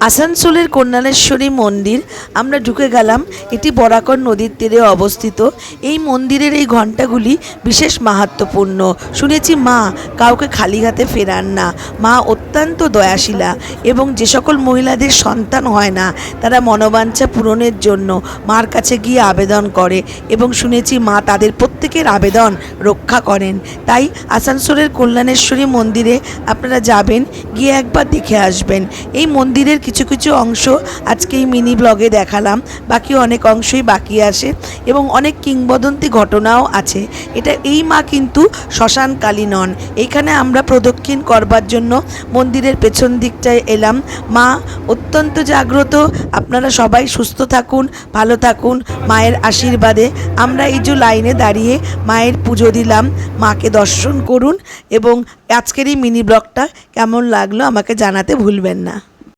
আসানসোলের কল্যাণেশ্বরী মন্দির আমরা ঢুকে গেলাম। এটি বরাকর নদীর তীরে অবস্থিত। এই মন্দিরের এই ঘণ্টাগুলি বিশেষ মাহাত্ম্যপূর্ণ। শুনেছি মা কাউকে খালি হাতে ফেরান না, মা অত্যন্ত দয়াশীলা এবং যে সকল মহিলাদের সন্তান হয় না তারা মনোবাঞ্ছা পূরণের জন্য মার কাছে গিয়ে আবেদন করে এবং শুনেছি মা তাদের প্রত্যেকের আবেদন রক্ষা করেন। তাই আসানসোলের কল্যাণেশ্বরী মন্দিরে আপনারা যাবেন, গিয়ে একবার দেখে আসবেন। এই মন্দিরের কিছু কিছু অংশ আজকে এই মিনি ব্লগে দেখালাম, বাকি অনেক অংশই বাকি আছে এবং অনেক কিংবদন্তি ঘটনাও আছে। এই মা কিন্তু শ্মশানকালী নন। এইখানে আমরা প্রদক্ষিণ করবার জন্য মন্দিরের পেছন দিকটায় এলাম। মা অত্যন্ত জাগ্রত। আপনারা সবাই সুস্থ থাকুন, ভালো থাকুন মায়ের আশীর্বাদে। আমরা এই যে লাইনে দাঁড়িয়ে মায়ের পুজো দিলাম, মাকে দর্শন করুন এবং আজকের এই মিনি ব্লগটা কেমন লাগলো আমাকে জানাতে ভুলবেন না।